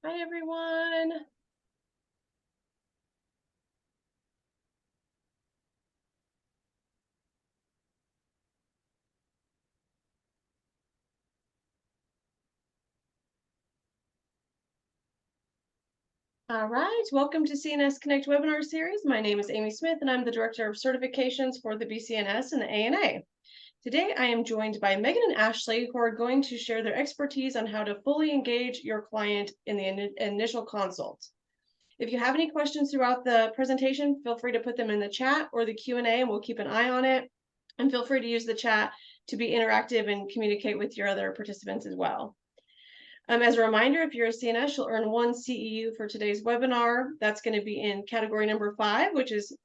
Hi, everyone. All right, welcome to CNS Connect webinar series. My name is Amy Smith, and I'm the Director of Certifications for the BCNS and the ANA. Today, I am joined by Megan and Ashley, who are going to share their expertise on how to fully engage your client in the initial consult. If you have any questions throughout the presentation, feel free to put them in the chat or the Q&A, and we'll keep an eye on it. And feel free to use the chat to be interactive and communicate with your other participants as well. As a reminder, if you're a CNS, you'll earn 1 CEU for today's webinar. That's going to be in category number 5, which is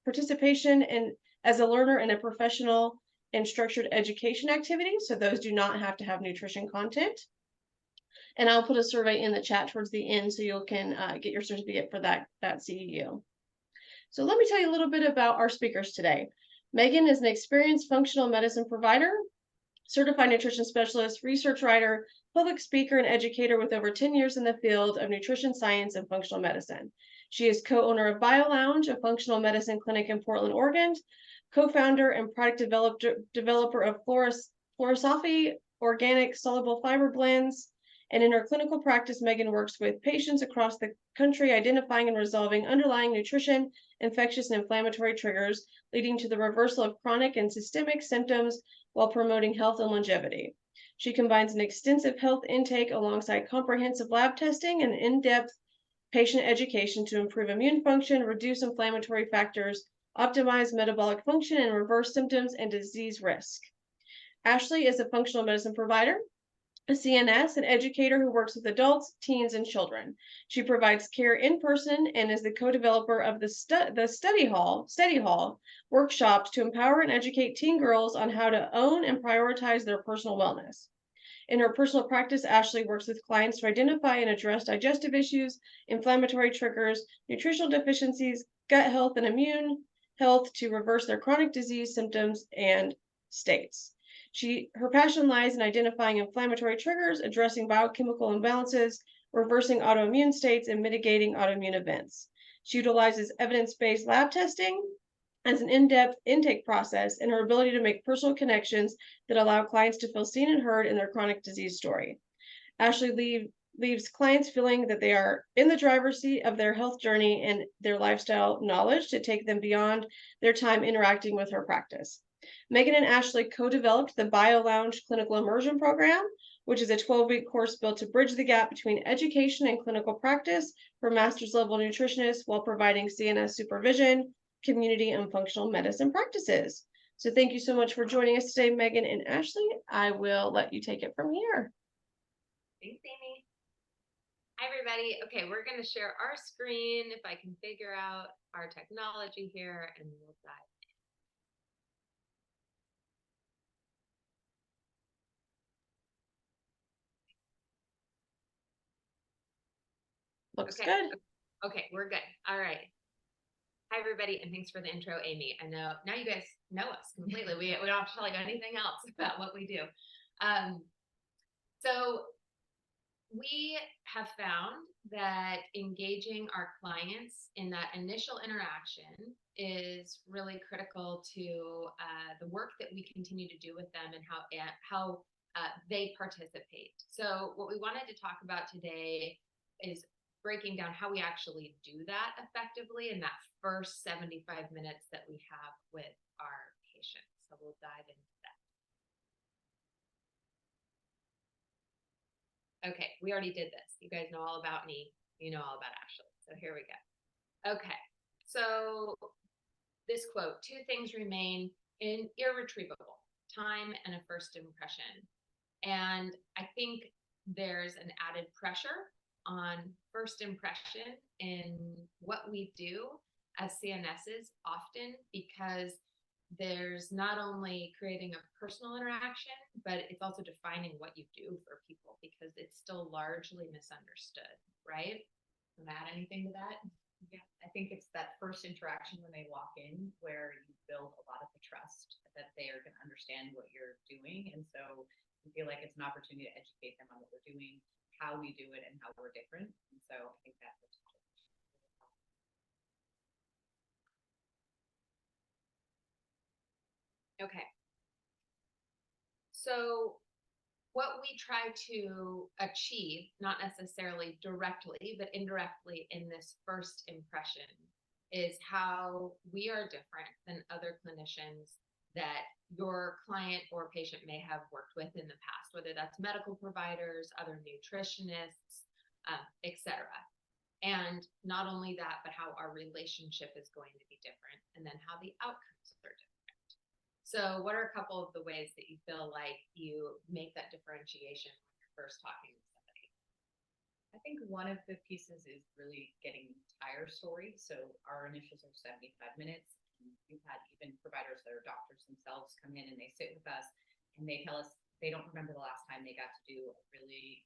participation as a learner in a professional and structured education activity. So those do not have to have nutrition content. And I'll put a survey in the chat towards the end so you can get your certificate for that CEU. So let me tell you a little bit about our speakers today. Megan is an experienced functional medicine provider, certified nutrition specialist, research writer, public speaker, and educator with over 10 years in the field of nutrition science and functional medicine. She is co-owner of BioLounge, a functional medicine clinic in Portland, Oregon, co-founder and product developer of Florosophy organic soluble fiber blends. And in her clinical practice, Megan works with patients across the country, identifying and resolving underlying nutrition, infectious, and inflammatory triggers, leading to the reversal of chronic and systemic symptoms while promoting health and longevity. She combines an extensive health intake alongside comprehensive lab testing and in-depth patient education to improve immune function, reduce inflammatory factors, optimize metabolic function, and reverse symptoms and disease risk. Ashley is a functional medicine provider, a CNS, an educator who works with adults, teens, and children. She provides care in person and is the co-developer of the Study Hall workshops to empower and educate teen girls on how to own and prioritize their personal wellness. In her personal practice, Ashley works with clients to identify and address digestive issues, inflammatory triggers, nutritional deficiencies, gut health, and immune health to reverse their chronic disease symptoms and states. Her passion lies in identifying inflammatory triggers, addressing biochemical imbalances, reversing autoimmune states, and mitigating autoimmune events. She utilizes evidence-based lab testing as an in-depth intake process and her ability to make personal connections that allow clients to feel seen and heard in their chronic disease story. Ashley leaves clients feeling that they are in the driver's seat of their health journey and their lifestyle knowledge to take them beyond their time interacting with her practice. Megan and Ashley co-developed the BioLounge Clinical Immersion Program, which is a 12-week course built to bridge the gap between education and clinical practice for master's level nutritionists while providing CNS supervision, community, and functional medicine practices. So thank you so much for joining us today, Megan and Ashley. I will let you take it from here. Thanks, Amy. Hi, everybody. Okay, we're going to share our screen if I can figure out our technology here, and we'll dive in. Looks good. Okay, we're good. All right. Hi, everybody, and thanks for the intro, Amy. I know now you guys know us completely. We don't have to tell you anything else about what we do. So we have found that engaging our clients in that initial interaction is really critical to the work that we continue to do with them and how they participate. So what we wanted to talk about today is breaking down how we actually do that effectively in that first 75 minutes that we have with our patients. So we'll dive into that. Okay, we already did this. You guys know all about me. You know all about Ashley. So here we go. Okay, so this quote, 2 things remain irretrievable, time and a first impression. And I think there's an added pressure on first impression in what we do as CNSs often because there's not only creating a personal interaction, but it's also defining what you do for people because it's still largely misunderstood, right? Want to add anything to that? Yeah, I think it's that first interaction when they walk in where you build a lot of the trust that they are going to understand what you're doing. And so we feel like it's an opportunity to educate them on what we're doing, how we do it and how we're different. And so I think that's Okay. So what we try to achieve, not necessarily directly, but indirectly in this first impression, is how we are different than other clinicians that your client or patient may have worked with in the past, whether that's medical providers, other nutritionists, etc. And not only that, but how our relationship is going to be different, and then how the outcomes are different. So what are a couple of the ways that you feel like you make that differentiation when you're first talking to somebody? I think one of the pieces is really getting the entire story. So our initials are 75 minutes. We've had even providers that are doctors themselves come in and they sit with us and they tell us they don't remember the last time they got to do a really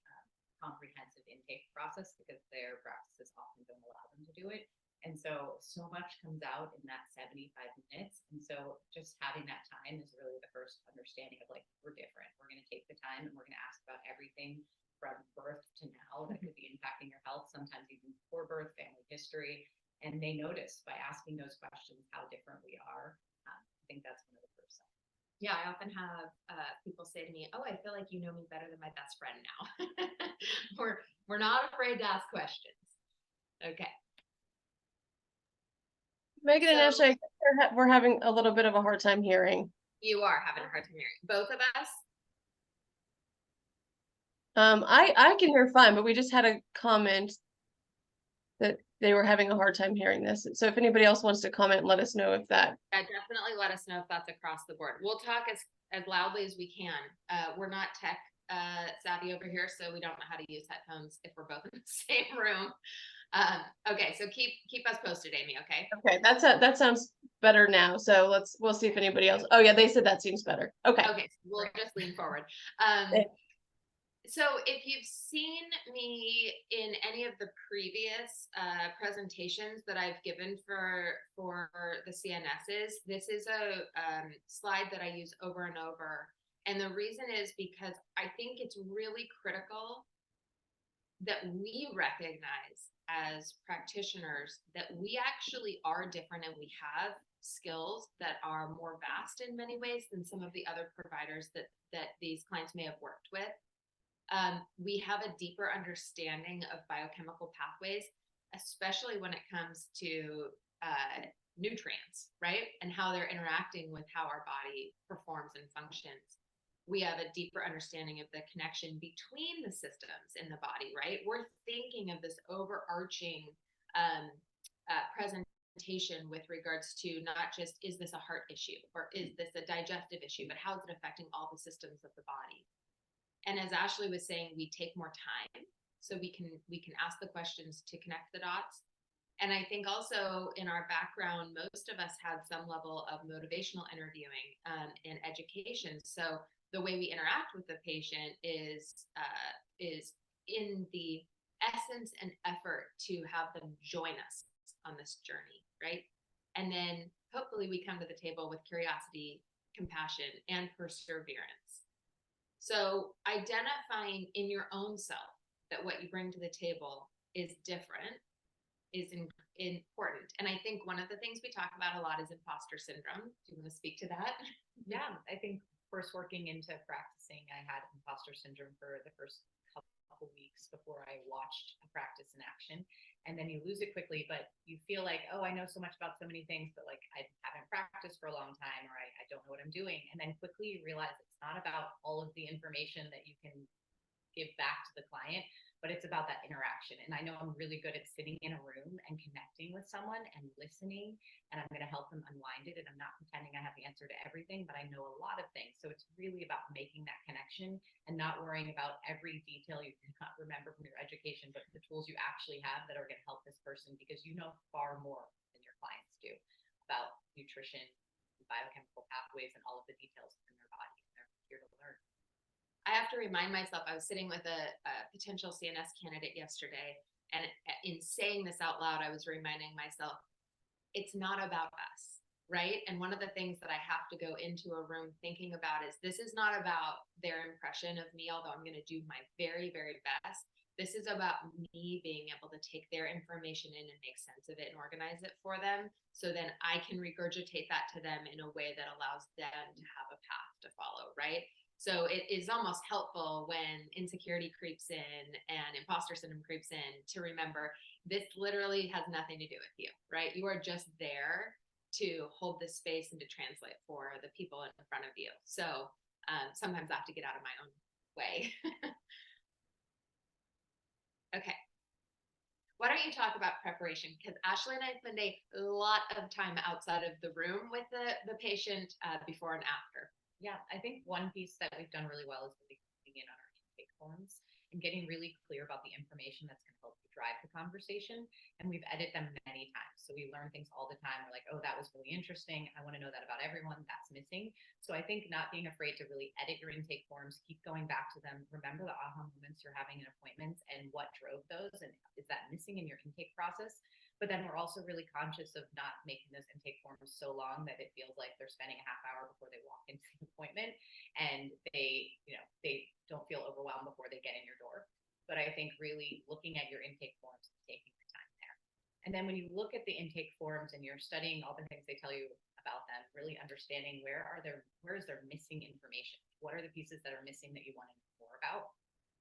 comprehensive intake process because their practices often don't allow them to do it. And so much comes out in that 75 minutes. And so just having that time is really the first understanding of like, we're different. We're going to take the time and we're going to ask about everything from birth to now that could be impacting your health, sometimes even before birth, family history. And they notice by asking those questions how different we are. I think that's one of the first signs. Yeah, I often have people say to me, "Oh, I feel like you know me better than my best friend now." we're not afraid to ask questions. Okay. Megan and So- Ashley, we're having a little bit of a hard time hearing. You are having a hard time hearing. Both of us? I can hear fine, but we just had a comment that they were having a hard time hearing this. So if anybody else wants to comment, let us know if that. Definitely let us know if that's across the board. We'll talk as loudly as we can. We're not tech savvy over here, so we don't know how to use headphones if we're both in the same room. Okay, so keep us posted, Amy. Okay. Okay, that sounds better now. So we'll see if anybody else. Oh yeah, they said that seems better. Okay. Okay, so we'll just lean forward. So if you've seen me in any of the previous presentations that I've given for the CNSs, this is a slide that I use over and over. And the reason is because I think it's really critical that we recognize as practitioners that we actually are different and we have skills that are more vast in many ways than some of the other providers that these clients may have worked with. We have a deeper understanding of biochemical pathways, especially when it comes to nutrients, right? And how they're interacting with how our body performs and functions. We have a deeper understanding of the connection between the systems in the body, right? We're thinking of this overarching presentation with regards to not just, is this a heart issue or is this a digestive issue, but how is it affecting all the systems of the body? And as Ashley was saying, we take more time so we can ask the questions to connect the dots. And I think also in our background, most of us had some level of motivational interviewing and education. So the way we interact with the patient is in the essence and effort to have them join us on this journey, right? And then hopefully we come to the table with curiosity, compassion, and perseverance. So identifying in your own self that what you bring to the table is different is important. And I think one of the things we talk about a lot is imposter syndrome. Do you want to speak to that? Yeah, I think first working into practicing, I had imposter syndrome for the first couple weeks before I watched a practice in action. And then you lose it quickly, but you feel like, oh, I know so much about so many things, but like I haven't practiced for a long time, or I don't know what I'm doing. And then quickly you realize it's not about all of the information that you can give back to the client, but it's about that interaction. And I know I'm really good at sitting in a room and connecting with someone and listening, and I'm going to help them unwind it. And I'm not pretending I have the answer to everything, but I know a lot of things. So it's really about making that connection and not worrying about every detail you cannot remember from your education, but the tools you actually have that are going to help this person, because you know far more than your clients do about nutrition, biochemical pathways, and all of the details in their body. And they're here to learn. I have to remind myself, I was sitting with a potential CNS candidate yesterday, and in saying this out loud, I was reminding myself, it's not about us, right? And one of the things that I have to go into a room thinking about is this is not about their impression of me, although I'm going to do my very, very best. This is about me being able to take their information in and make sense of it and organize it for them. So then I can regurgitate that to them in a way that allows them to have a path to follow, right? So it is almost helpful when insecurity creeps in and imposter syndrome creeps in to remember this literally has nothing to do with you, right? You are just there to hold this space and to translate for the people in front of you. So sometimes I have to get out of my own way. Okay. Why don't you talk about preparation? Because Ashley and I spend a lot of time outside of the room with the patient before and after. Yeah, I think one piece that we've done really well is really focusing in on our intake forms and getting really clear about the information that's going to help you drive the conversation. And we've edited them many times. So we learn things all the time. We're like, oh, that was really interesting. I want to know that about everyone. That's missing. So I think not being afraid to really edit your intake forms, keep going back to them, remember the aha moments you're having in appointments and what drove those. And is that missing in your intake process? But then we're also really conscious of not making those intake forms so long that it feels like they're spending a half hour before they walk into the appointment and they don't feel overwhelmed before they get in your door. But I think really looking at your intake forms and taking the time there. And then when you look at the intake forms and you're studying all the things they tell you about them, really understanding where is their missing information? What are the pieces that are missing that you want to know more about?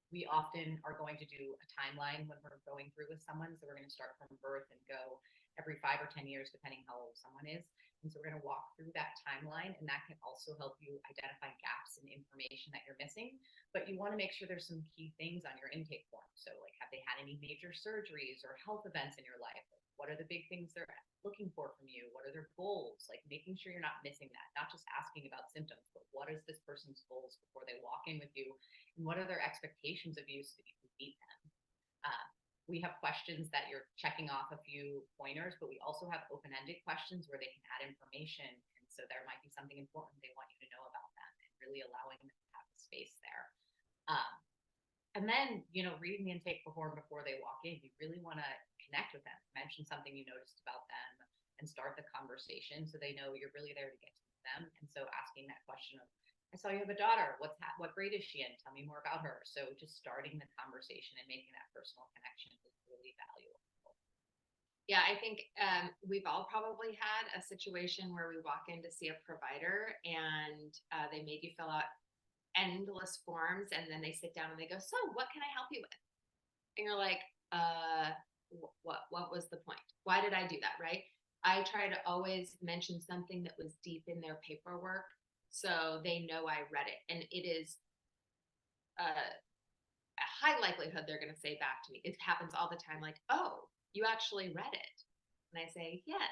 We often are going to do a timeline when we're going through with someone. So we're going to start from birth and go every 5 or 10 years, depending how old someone is. And so we're going to walk through that timeline, and that can also help you identify gaps in information that you're missing. But you want to make sure there's some key things on your intake form. So like, have they had any major surgeries or health events in your life? What are the big things they're looking for from you? What are their goals? Like making sure you're not missing that, not just asking about symptoms, but what is this person's goals before they walk in with you? And what are their expectations of you so that you can meet them? We have questions that you're checking off a few pointers, but we also have open-ended questions where they can add information. And so there might be something important they want you to know about them and really allowing them to have the space there. And then, reading the intake form before they walk in, you really want to connect with them, mention something you noticed about them and start the conversation so they know you're really there to get to know them. And so asking that question of, I saw you have a daughter. What grade is she in? Tell me more about her. So just starting the conversation and making that personal connection is really valuable. Yeah, I think we've all probably had a situation where we walk in to see a provider and they made you fill out endless forms, and then they sit down and they go, so what can I help you with? And you're like, what was the point? Why did I do that? Right? I try to always mention something that was deep in their paperwork so they know I read it. And it is a high likelihood they're going to say back to me. It happens all the time, like, oh, you actually read it. And I say, yes.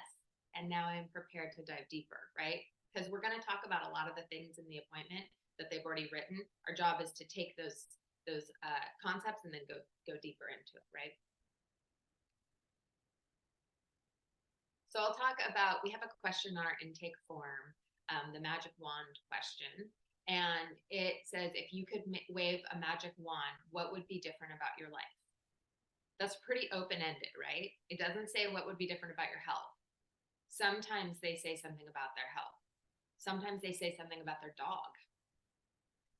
And now I'm prepared to dive deeper, right? Because we're going to talk about a lot of the things in the appointment that they've already written. Our job is to take those concepts and then go deeper into it, right? So I'll talk about, we have a question on our intake form, the magic wand question. And it says, if you could wave a magic wand, what would be different about your life? That's pretty open-ended, right? It doesn't say what would be different about your health. Sometimes they say something about their health. Sometimes they say something about their dog.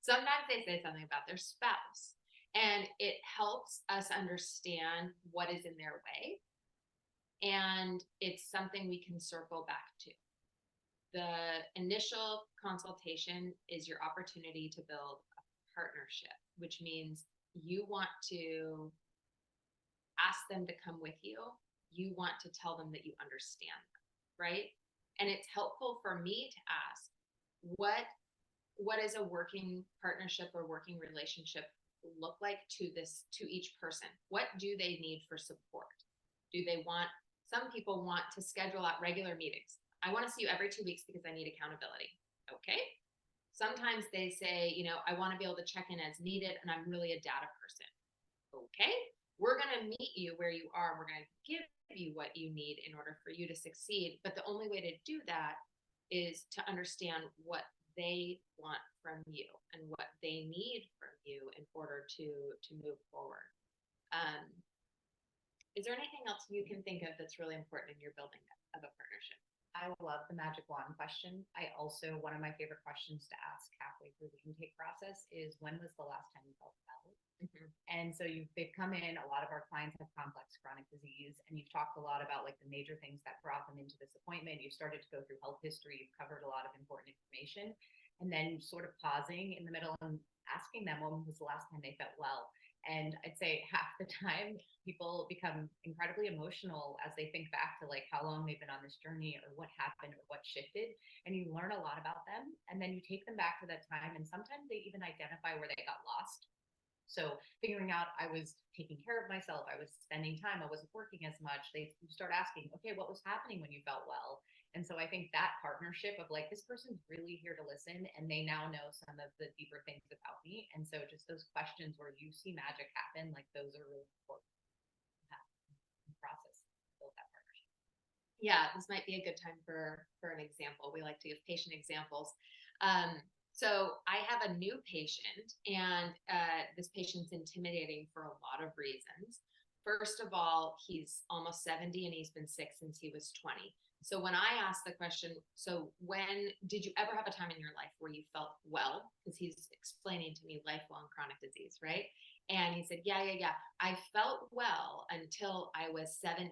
Sometimes they say something about their spouse. And it helps us understand what is in their way. And it's something we can circle back to. The initial consultation is your opportunity to build a partnership, which means you want to ask them to come with you. You want to tell them that you understand them, right? And it's helpful for me to ask, what is a working partnership or working relationship look like to each person? What do they need for support? Some people want to schedule out regular meetings. I want to see you every 2 weeks because I need accountability. Okay. Sometimes they say, I want to be able to check in as needed and I'm really a data person. Okay. We're going to meet you where you are. We're going to give you what you need in order for you to succeed. But the only way to do that is to understand what they want from you and what they need from you in order to move forward. Is there anything else you can think of that's really important in your building of a partnership? I I love the magic wand question. I also, one of my favorite questions to ask halfway through the intake process is, when was the last time you felt well? Mhm. And so they've come in, a lot of our clients have complex chronic disease, and you've talked a lot about like the major things that brought them into this appointment. You've started to go through health history. You've covered a lot of important information. And then sort of pausing in the middle and asking them, when was the last time they felt well? And I'd say half the time people become incredibly emotional as they think back to like how long they've been on this journey or what happened or what shifted. And you learn a lot about them. And then you take them back to that time. And sometimes they even identify where they got lost. So figuring out, I was taking care of myself, I was spending time, I wasn't working as much. They start asking, okay, what was happening when you felt well? And so I think that partnership of like, this person's really here to listen, and they now know some of the deeper things about me. And so just those questions where you see magic happen, like those are really important in the process to build that partnership. Yeah, this might be a good time for an example. We like to give patient examples. So I have a new patient, and this patient's intimidating for a lot of reasons. First of all, he's almost 70 and he's been sick since he was 20. So when I ask the question, so when did you ever have a time in your life where you felt well? Because he's explaining to me lifelong chronic disease, right? And he said, yeah. I felt well until I was 17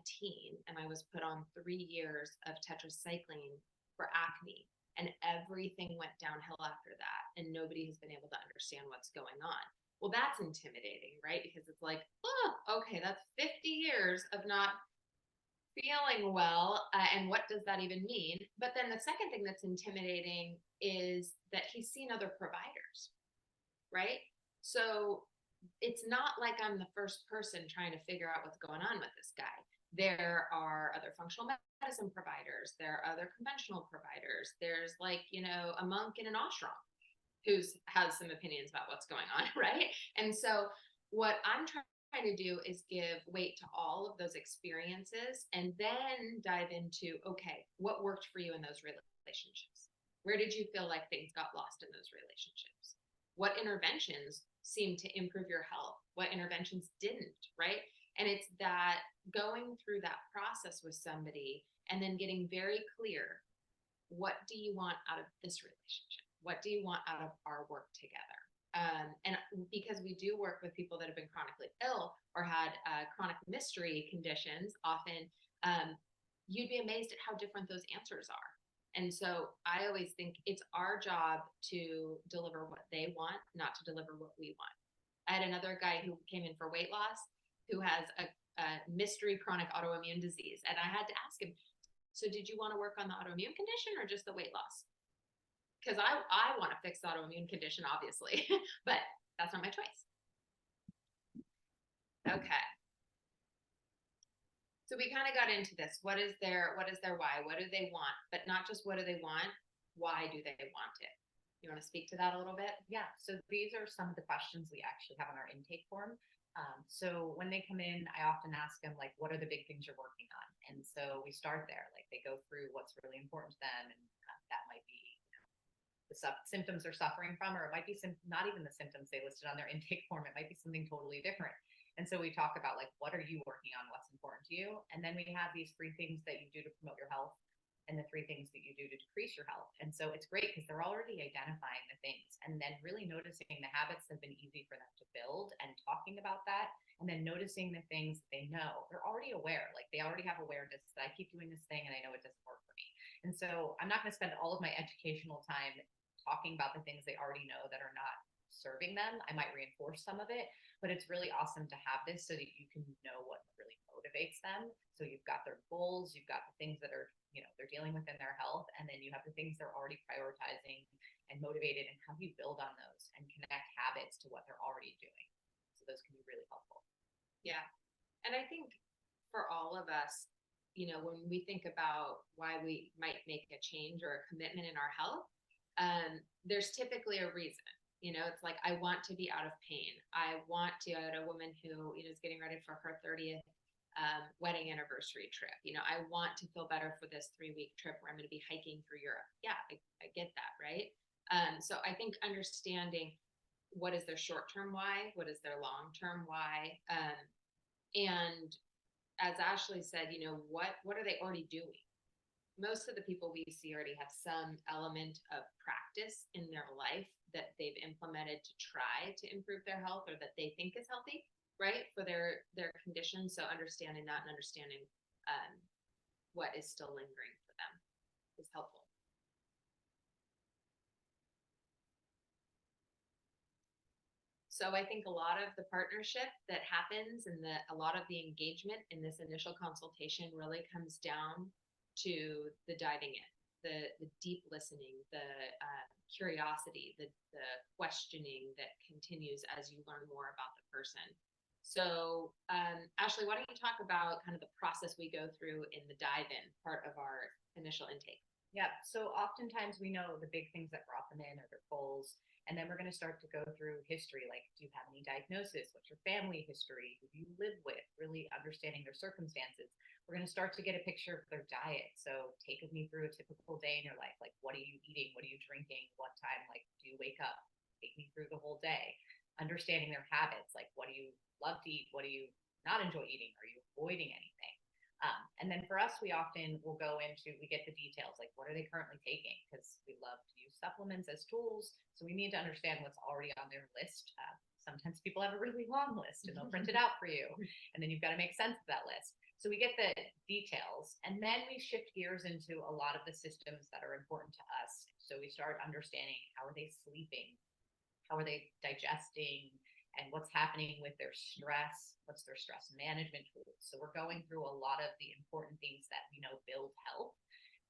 and I was put on 3 years of tetracycline for acne. And everything went downhill after that. And nobody has been able to understand what's going on. Well, that's intimidating, right? Because it's like, oh, okay, that's 50 years of not feeling well. And what does that even mean? But then the second thing that's intimidating is that he's seen other providers, right? So it's not like I'm the first person trying to figure out what's going on with this guy. There are other functional medicine providers. There are other conventional providers. There's like, a monk in an ashram who has some opinions about what's going on, right? And so what I'm trying to do is give weight to all of those experiences and then dive into, okay, what worked for you in those relationships? Where did you feel like things got lost in those relationships? What interventions seemed to improve your health? What interventions didn't, right? And it's that going through that process with somebody and then getting very clear, what do you want out of this relationship? What do you want out of our work together? And because we do work with people that have been chronically ill or had chronic mystery conditions, often you'd be amazed at how different those answers are. And so I always think it's our job to deliver what they want, not to deliver what we want. I had another guy who came in for weight loss who has a mystery chronic autoimmune disease. And I had to ask him, so did you want to work on the autoimmune condition or just the weight loss? Because I want to fix the autoimmune condition, obviously, but that's not my choice. Okay. So we kind of got into this. What is their why? What do they want? But not just what do they want, why do they want it? You want to speak to that a little bit? Yeah. So these are some of the questions we actually have on our intake form. So when they come in, I often ask them, like, what are the big things you're working on? And so we start there, like they go through what's really important to them. And that might be the symptoms they're suffering from, or it might be not even the symptoms they listed on their intake form. It might be something totally different. And so we talk about like, what are you working on? What's important to you? And then we have these 3 things that you do to promote your health and the 3 things that you do to decrease your health. And so it's great because they're already identifying the things and then really noticing the habits that have been easy for them to build and talking about that. And then noticing the things that they know. They're already aware, like they already have awareness that I keep doing this thing and I know it doesn't work for me. And so I'm not going to spend all of my educational time talking about the things they already know that are not serving them. I might reinforce some of it, but it's really awesome to have this so that you can know what really motivates them. So you've got their goals, you've got the things that are, they're dealing with in their health, and then you have the things they're already prioritizing and motivated, and how do you build on those and connect habits to what they're already doing. So those can be really helpful. Yeah. And I think for all of us, when we think about why we might make a change or a commitment in our health, there's typically a reason. It's like, I want to be out of pain. I had a woman who, is getting ready for her 30th wedding anniversary trip. I want to feel better for this 3-week trip where I'm going to be hiking through Europe. Yeah, I get that. Right. So I think understanding what is their short-term why, what is their long-term why. And as Ashley said, what are they already doing? most of the people we see already have some element of practice in their life that they've implemented to try to improve their health or that they think is healthy, right, for their condition. So understanding that and understanding what is still lingering for them is helpful. So I think a lot of the partnership that happens and a lot of the engagement in this initial consultation really comes down to the diving in, the deep listening, the curiosity, the questioning that continues as you learn more about the person. So Ashley, why don't you talk about kind of the process we go through in the dive-in part of our initial intake? Yeah. So oftentimes we know the big things that brought them in or their goals. And then we're going to start to go through history, like, do you have any diagnosis? What's your family history? Who do you live with? Really understanding their circumstances. We're going to start to get a picture of their diet. So take me through a typical day in your life. Like, what are you eating? What are you drinking? What time, like, do you wake up? Take me through the whole day. Understanding their habits. Like, what do you love to eat? What do you not enjoy eating? Are you avoiding anything? And then for us, we often will go into, we get the details, like what are they currently taking? Because we love to use supplements as tools. So we need to understand what's already on their list. Sometimes people have a really long list and they'll print it out for you. And then you've got to make sense of that list. So we get the details, and then we shift gears into a lot of the systems that are important to us. So we start understanding, how are they sleeping? How are they digesting? And what's happening with their stress, what's their stress management tools. So we're going through a lot of the important things that we know build health,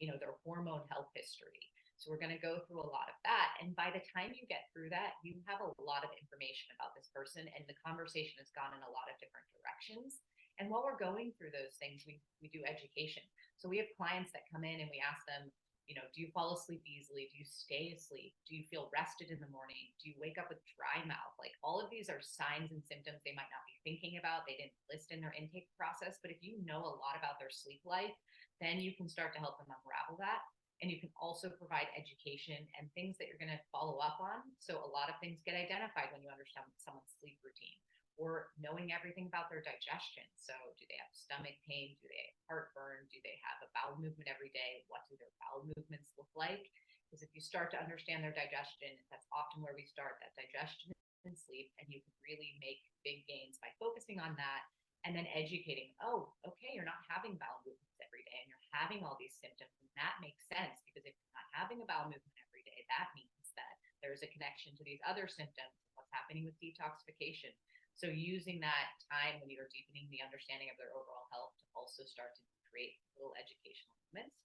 their hormone health history. So we're going to go through a lot of that. And by the time you get through that, you have a lot of information about this person, and the conversation has gone in a lot of different directions. And while we're going through those things, we do education. So we have clients that come in and we ask them, do you fall asleep easily? Do you stay asleep? Do you feel rested in the morning? Do you wake up with dry mouth? Like, all of these are signs and symptoms they might not be thinking about. They didn't list in their intake process. But if you know a lot about their sleep life, then you can start to help them unravel that. And you can also provide education and things that you're going to follow up on. So a lot of things get identified when you understand someone's sleep routine, or knowing everything about their digestion. So do they have stomach pain? Do they have heartburn? Do they have a bowel movement every day? What do their bowel movements look like? Because if you start to understand their digestion, that's often where we start, that digestion and sleep, and you can really make big gains by focusing on that and then educating. Oh, okay, you're not having bowel movements every day and you're having all these symptoms, and that makes sense, because if you're not having a bowel movement every day, that means that there's a connection to these other symptoms, what's happening with detoxification. So using that time when you're deepening the understanding of their overall health to also start to create little educational moments.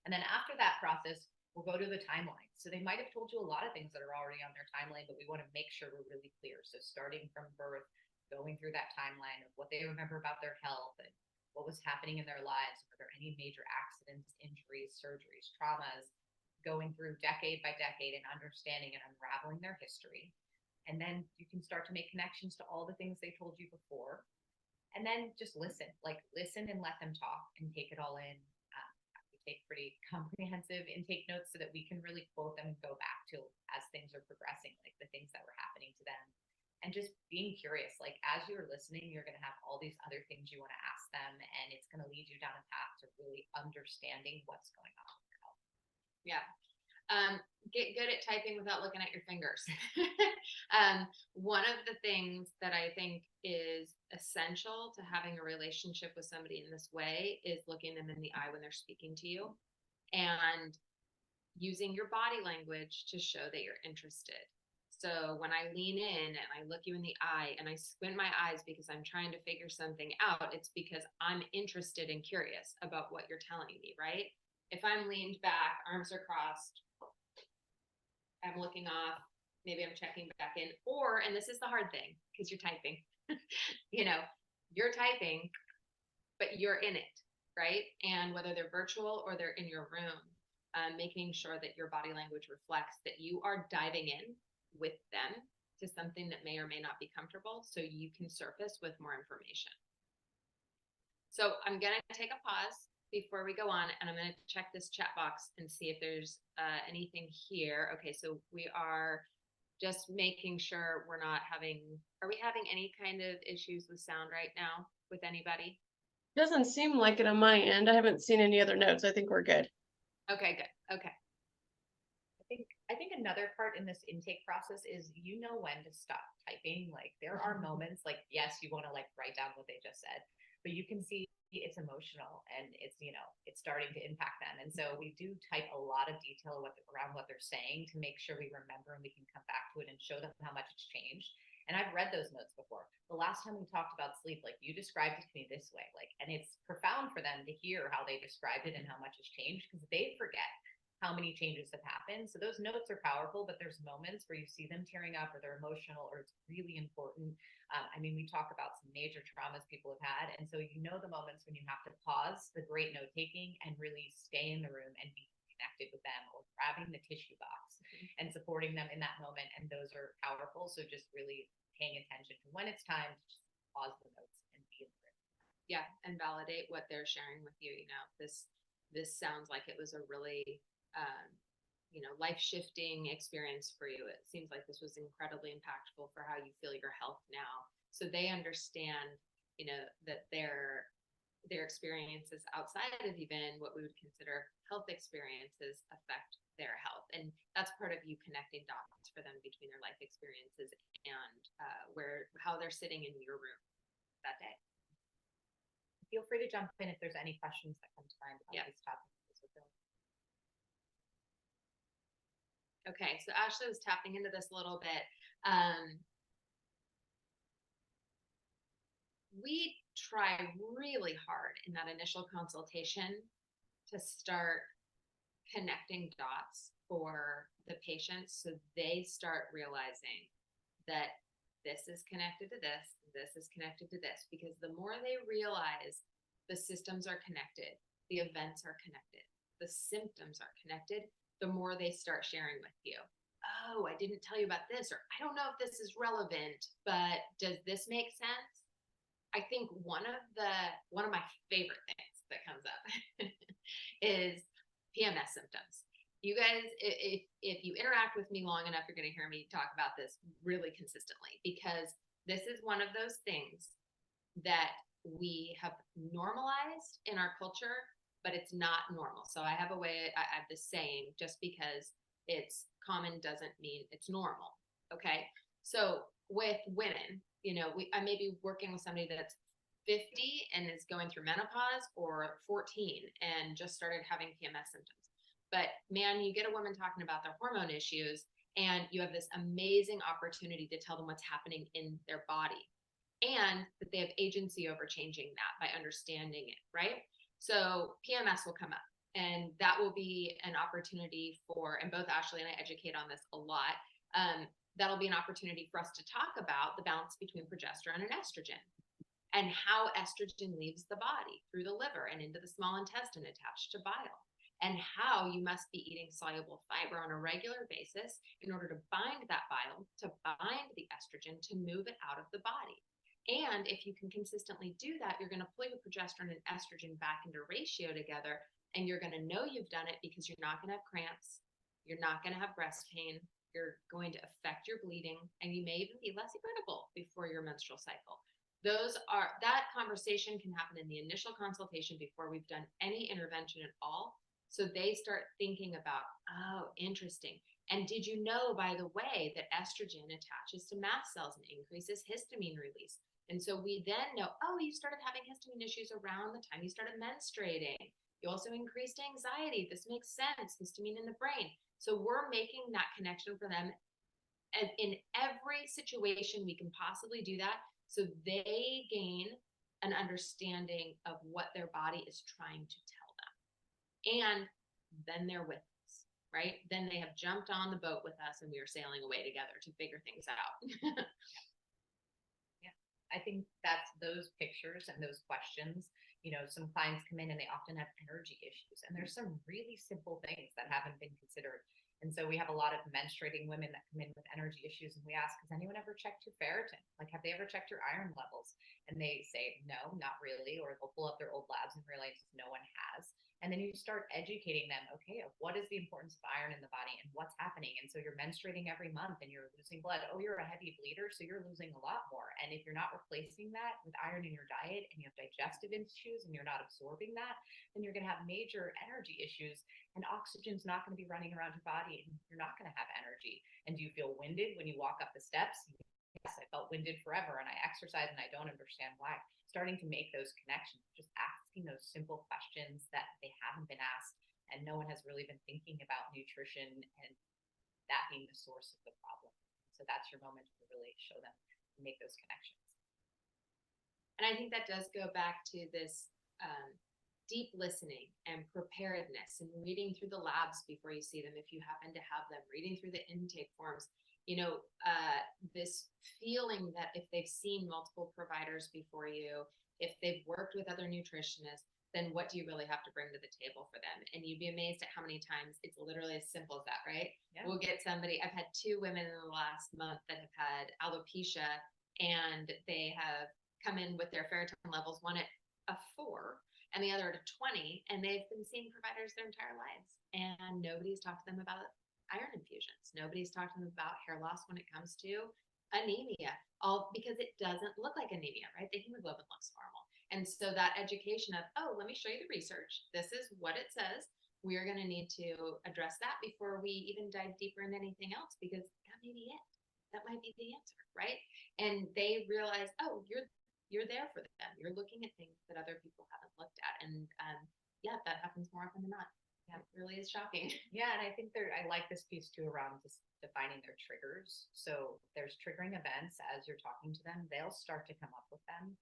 And then after that process, we'll go to the timeline. So they might have told you a lot of things that are already on their timeline, but we want to make sure we're really clear. So starting from birth, going through that timeline of what they remember about their health and what was happening in their lives. Were there any major accidents, injuries, surgeries, traumas, going through decade by decade and understanding and unraveling their history. And then you can start to make connections to all the things they told you before. And then just listen and let them talk and take it all in. We take pretty comprehensive intake notes so that we can really quote them and go back to as things are progressing, like the things that were happening to them. And just being curious, like as you're listening, you're going to have all these other things you want to ask them, and it's going to lead you down a path to really understanding what's going on with your health. Yeah. Get good at typing without looking at your fingers. One of the things that I think is essential to having a relationship with somebody in this way is looking them in the eye when they're speaking to you and using your body language to show that you're interested. So when I lean in and I look you in the eye and I squint my eyes because I'm trying to figure something out, it's because I'm interested and curious about what you're telling me, right? If I'm leaned back, arms are crossed, I'm looking off, maybe I'm checking back in, or, and this is the hard thing, because you're typing, you're typing, but you're in it, right? And whether they're virtual or they're in your room, making sure that your body language reflects that you are diving in with them to something that may or may not be comfortable, so you can surface with more information. So I'm going to take a pause before we go on, and I'm going to check this chat box and see if there's anything here. Okay, so we are just making sure we're not having, are we having any kind of issues with sound right now with anybody? Doesn't seem like it on my end. I haven't seen any other notes. I think we're good. Okay, good. Okay. I think another part in this intake process is when to stop typing. Like there are moments like, yes, you want to like write down what they just said, but you can see it's emotional and it's starting to impact them. And so we do type a lot of detail around what they're saying to make sure we remember and we can come back to it and show them how much it's changed. And I've read those notes before. The last time we talked about sleep, like you described it to me this way, like, and it's profound for them to hear how they described it and how much has changed because they forget how many changes have happened. So those notes are powerful, but there's moments where you see them tearing up or they're emotional or it's really important. We talk about some major traumas people have had. And so the moments when you have to pause the great note taking and really stay in the room and be connected with them or grabbing the tissue box and supporting them in that moment. And those are powerful. So just really paying attention to when it's time to just pause the notes and be in the room. Yeah, and validate what they're sharing with you. This sounds like it was a really life-shifting experience for you. It seems like this was incredibly impactful for how you feel your health now. So they understand, that their experiences outside of even what we would consider health experiences affect their health. And that's part of you connecting dots for them between their life experiences and how they're sitting in your room that day. Feel free to jump in if there's any questions that come to mind about these topics. Okay, so Ashley was tapping into this a little bit. We try really hard in that initial consultation to start connecting dots for the patients so they start realizing that this is connected to this is connected to this, because the more they realize the systems are connected, the events are connected, the symptoms are connected, the more they start sharing with you. Oh, I didn't tell you about this, or I don't know if this is relevant, but does this make sense? I think one of my favorite things that comes up is PMS symptoms. You guys, if you interact with me long enough, you're going to hear me talk about this really consistently, because this is one of those things that we have normalized in our culture, but it's not normal. So I have this saying, just because it's common doesn't mean it's normal. Okay. So with women, I may be working with somebody that's 50 and is going through menopause, or 14 and just started having PMS symptoms. But man, you get a woman talking about their hormone issues and you have this amazing opportunity to tell them what's happening in their body, and that they have agency over changing that by understanding it, right? So PMS will come up, and that will be an opportunity and both Ashley and I educate on this a lot. That'll be an opportunity for us to talk about the balance between progesterone and estrogen, and how estrogen leaves the body through the liver and into the small intestine attached to bile, and how you must be eating soluble fiber on a regular basis in order to bind that bile, to bind the estrogen, to move it out of the body. And if you can consistently do that, you're going to pull your progesterone and estrogen back into ratio together, and you're going to know you've done it because you're not going to have cramps, you're not going to have breast pain, you're going to affect your bleeding, and you may even be less irritable before your menstrual cycle. That conversation can happen in the initial consultation before we've done any intervention at all. So they start thinking about, oh, interesting. And did you know, by the way, that estrogen attaches to mast cells and increases histamine release? And so we then know, oh, you started having histamine issues around the time you started menstruating. You also increased anxiety. This makes sense. Histamine in the brain. So we're making that connection for them. And in every situation we can possibly do that, so they gain an understanding of what their body is trying to tell them. And then they're with us, right? Then they have jumped on the boat with us and we are sailing away together to figure things out. Yeah, I think that's those pictures and those questions. Some clients come in and they often have energy issues, and there's some really simple things that haven't been considered. And so we have a lot of menstruating women that come in with energy issues, and we ask, has anyone ever checked your ferritin? Like, have they ever checked your iron levels? And they say, no, not really. Or they'll pull up their old labs and realize no one has. And then you start educating them, okay, of what is the importance of iron in the body and what's happening. And so you're menstruating every month and you're losing blood. Oh, you're a heavy bleeder, so you're losing a lot more. And if you're not replacing that with iron in your diet and you have digestive issues and you're not absorbing that, then you're going to have major energy issues, and oxygen's not going to be running around your body and you're not going to have energy. And do you feel winded when you walk up the steps? Yes, I felt winded forever and I exercise and I don't understand why. Starting to make those connections, just asking those simple questions that they haven't been asked, and no one has really been thinking about nutrition and that being the source of the problem. So that's your moment to really show them and make those connections. And I think that does go back to this deep listening and preparedness and reading through the labs before you see them, if you happen to have them, reading through the intake forms, this feeling that if they've seen multiple providers before you, if they've worked with other nutritionists, then what do you really have to bring to the table for them? And you'd be amazed at how many times it's literally as simple as that, right? Yeah. We'll get somebody, I've had 2 women in the last month that have had alopecia, and they have come in with their ferritin levels, one at a 4 and the other at a 20, and they've been seeing providers their entire lives, and nobody's talked to them about iron infusions. Nobody's talked to them about hair loss when it comes to anemia, all because it doesn't look like anemia, right? The hemoglobin looks normal. And so that education of, oh, let me show you the research. This is what it says. We're going to need to address that before we even dive deeper into anything else, because that may be it. That might be the answer, right? And they realize, oh, you're there for them. You're looking at things that other people haven't looked at. And yeah, that happens more often than not. Yeah, it really is shocking. Yeah, and I think I like this piece too around just defining their triggers. So there's triggering events as you're talking to them. They'll start to come up with them.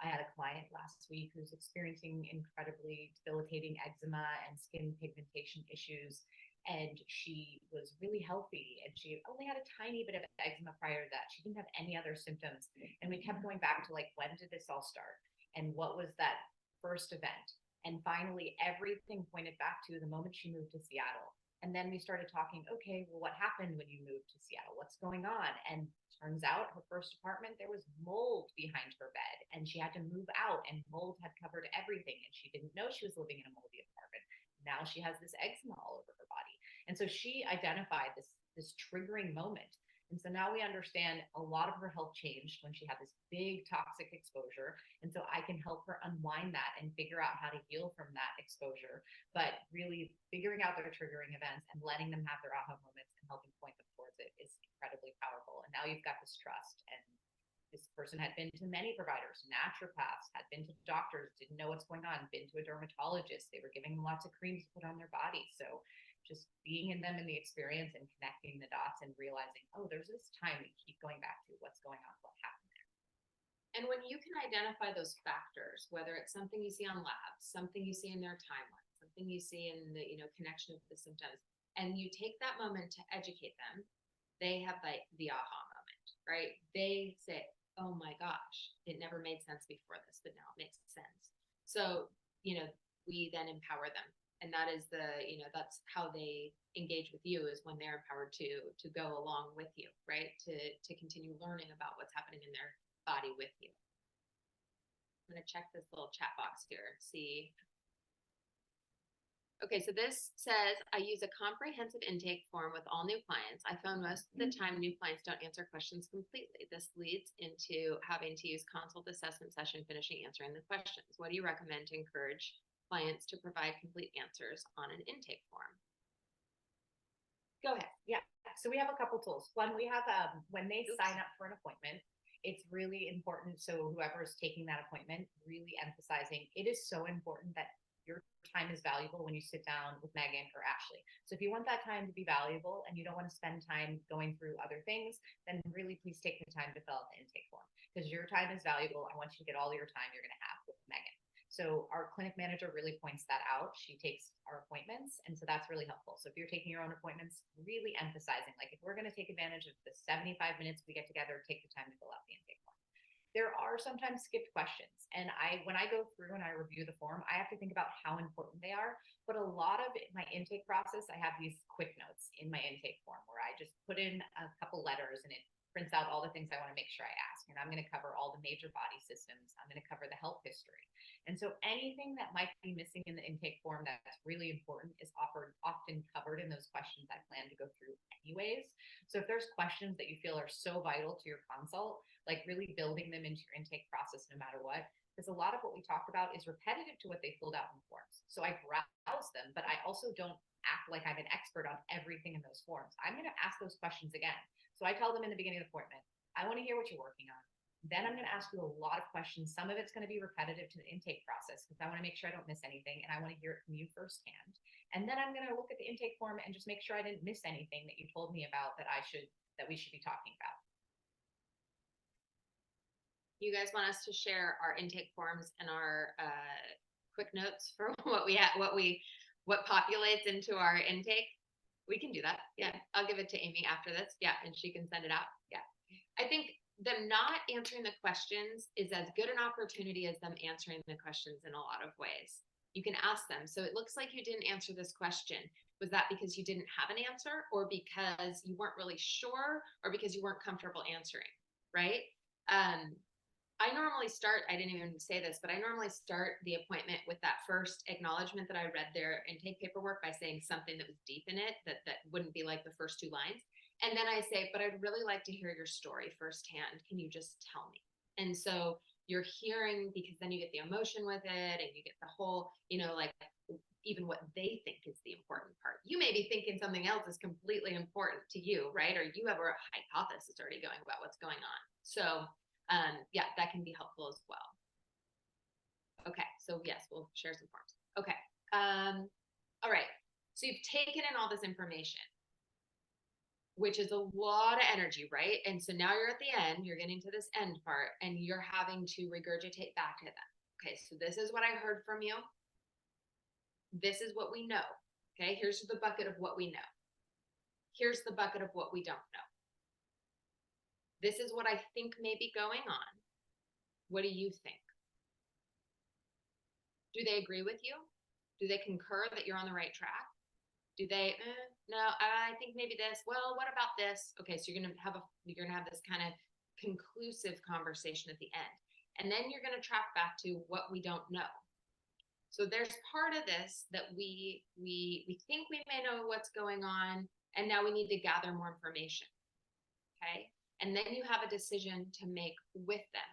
I had a client last week who's experiencing incredibly debilitating eczema and skin pigmentation issues. And she was really healthy and she only had a tiny bit of eczema prior to that. She didn't have any other symptoms. And we kept going back to, like, when did this all start? And what was that first event? And finally, everything pointed back to the moment she moved to Seattle. And then we started talking, okay, well, what happened when you moved to Seattle? What's going on? And turns out her first apartment, there was mold behind her bed and she had to move out, and mold had covered everything. And she didn't know she was living in a moldy apartment. Now she has this eczema all over her body. And so she identified this triggering moment. And so now we understand a lot of her health changed when she had this big toxic exposure. And so I can help her unwind that and figure out how to heal from that exposure, but really figuring out their triggering events and letting them have their aha moments and helping point them towards it is incredibly powerful. And now you've got this trust. And this person had been to many providers, naturopaths, had been to doctors, didn't know what's going on, been to a dermatologist. They were giving them lots of creams to put on their body. So just being in them in the experience and connecting the dots and realizing, oh, there's this time we keep going back to what's going on, what happened there. And when you can identify those factors, whether it's something you see on labs, something you see in their timeline, something you see in the connection of the symptoms, and you take that moment to educate them, they have like the aha moment, right? They say, oh my gosh, it never made sense before this, but now it makes sense. So, we then empower them. And that is that's how they engage with you, is when they're empowered to go along with you, right? To continue learning about what's happening in their body with you. I'm going to check this little chat box here and see. Okay, so this says, I use a comprehensive intake form with all new clients. I found most of the time new clients don't answer questions completely. This leads into having to use consult assessment session, finishing answering the questions. What do you recommend to encourage clients to provide complete answers on an intake form? Go ahead. Yeah. So we have a couple tools. One, we have when they sign up for an appointment, it's really important. So whoever is taking that appointment, really emphasizing it is so important that your time is valuable when you sit down with Megan or Ashley. So if you want that time to be valuable and you don't want to spend time going through other things, then really please take the time to fill out the intake form, because your time is valuable. I want you to get all your time you're going to have with Megan. So our clinic manager really points that out. She takes our appointments. And so that's really helpful. So if you're taking your own appointments, really emphasizing, like, if we're going to take advantage of the 75 minutes we get together, take the time to fill out the intake form. There are sometimes skipped questions. And when I go through and I review the form, I have to think about how important they are. But a lot of my intake process, I have these quick notes in my intake form where I just put in a couple letters and it prints out all the things I want to make sure I ask. And I'm going to cover all the major body systems. I'm going to cover the health history. And so anything that might be missing in the intake form that's really important is often covered in those questions I plan to go through anyways. So if there's questions that you feel are so vital to your consult, like really building them into your intake process no matter what, because a lot of what we talked about is repetitive to what they filled out in the forms. So I browse them, but I also don't act like I'm an expert on everything in those forms. I'm going to ask those questions again. So I tell them in the beginning of the appointment, I want to hear what you're working on. Then I'm going to ask you a lot of questions. Some of it's going to be repetitive to the intake process because I want to make sure I don't miss anything and I want to hear it from you firsthand. And then I'm going to look at the intake form and just make sure I didn't miss anything that you told me about that we should be talking about. You guys want us to share our intake forms and our quick notes for what populates into our intake? We can do that. Yeah, I'll give it to Amy after this. Yeah, and she can send it out. Yeah, I think them not answering the questions is as good an opportunity as them answering the questions in a lot of ways. You can ask them, so it looks like you didn't answer this question. Was that because you didn't have an answer, or because you weren't really sure, or because you weren't comfortable answering, right? I normally start, I didn't even say this, but I normally start the appointment with that first acknowledgement that I read their intake paperwork by saying something that was deep in it, that wouldn't be like the first 2 lines. And then I say, but I'd really like to hear your story firsthand. Can you just tell me? And so you're hearing, because then you get the emotion with it and you get the whole, like even what they think is the important part. You may be thinking something else is completely important to you, right? Or you have a hypothesis already going about what's going on. So yeah, that can be helpful as well. Okay, so yes, we'll share some forms. Okay, all right. So you've taken in all this information, which is a lot of energy, right? And so now you're at the end, you're getting to this end part, and you're having to regurgitate back to them. Okay, so this is what I heard from you. This is what we know. Okay, here's the bucket of what we know. Here's the bucket of what we don't know. This is what I think may be going on. What do you think? Do they agree with you? Do they concur that you're on the right track? Do they, no, I think maybe this, well, what about this? Okay, so you're gonna have this kind of conclusive conversation at the end. And then you're gonna track back to what we don't know. So there's part of this that we think we may know what's going on, and now we need to gather more information. Okay. And then you have a decision to make with them.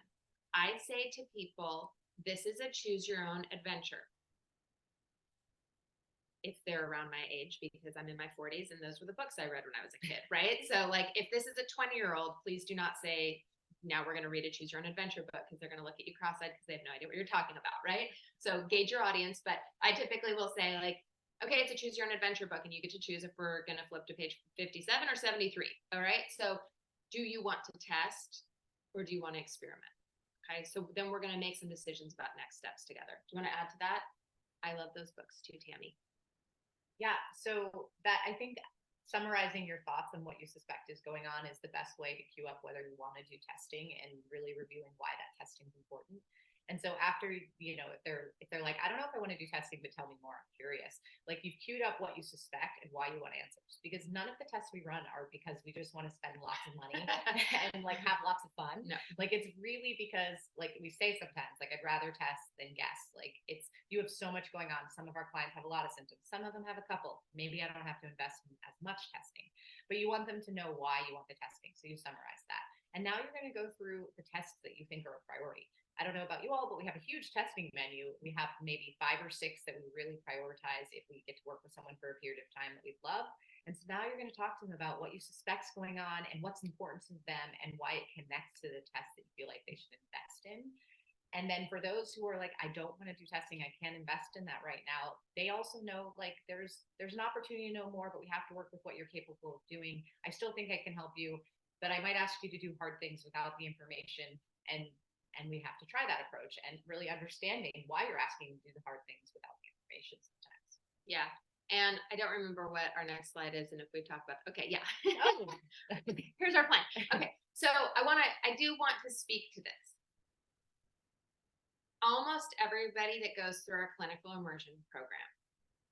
I say to people, this is a choose your own adventure. If they're around my age, because I'm in my 40s and those were the books I read when I was a kid, right? So like if this is a 20-year-old, please do not say, now we're going to read a choose your own adventure book, because they're going to look at you cross-eyed because they have no idea what you're talking about, right? So gauge your audience. But I typically will say like, okay, it's a choose your own adventure book and you get to choose if we're going to flip to page 57 or 73. All right. So do you want to test or do you want to experiment? Okay, so then we're going to make some decisions about next steps together. Do you want to add to that? I love those books too, Tammy. Yeah, so that I think summarizing your thoughts on what you suspect is going on is the best way to queue up whether you want to do testing and really reviewing why that testing is important. And so after, if they're like, I don't know if I want to do testing, but tell me more, I'm curious. Like you've queued up what you suspect and why you want answers, because none of the tests we run are because we just want to spend lots of money and like have lots of fun. No. Like it's really because like we say sometimes, like I'd rather test than guess. Like you have so much going on. Some of our clients have a lot of symptoms. Some of them have a couple. Maybe I don't have to invest in as much testing, but you want them to know why you want the testing. So you summarize that. And now you're going to go through the tests that you think are a priority. I don't know about you all, but we have a huge testing menu. We have maybe 5 or 6 that we really prioritize if we get to work with someone for a period of time that we love. And so now you're going to talk to them about what you suspect is going on and what's important to them and why it connects to the test that you feel like they should invest in. And then for those who are like, I don't want to do testing, I can't invest in that right now, they also know like there's an opportunity to know more, but we have to work with what you're capable of doing. I still think I can help you, but I might ask you to do hard things without the information, and we have to try that approach and really understanding why you're asking to do the hard things without the information sometimes. Yeah. And I don't remember what our next slide is. And if we talk about, okay, yeah. Oh. Here's our plan. Okay. So I do want to speak to this. Almost everybody that goes through our clinical immersion program,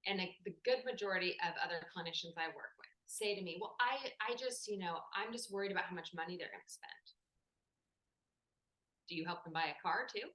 and the good majority of other clinicians I work with, say to me, well, I just, I'm just worried about how much money they're going to spend. Do you help them buy a car too?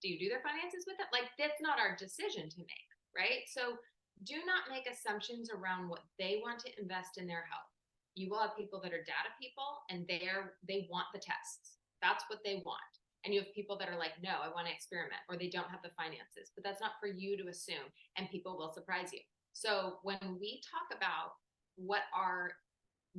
Do you do their finances with them? Like, that's not our decision to make, right? So do not make assumptions around what they want to invest in their health. You will have people that are data people and they want the tests. That's what they want. And you have people that are like, no, I want to experiment, or they don't have the finances, but that's not for you to assume, and people will surprise you. So when we talk about what our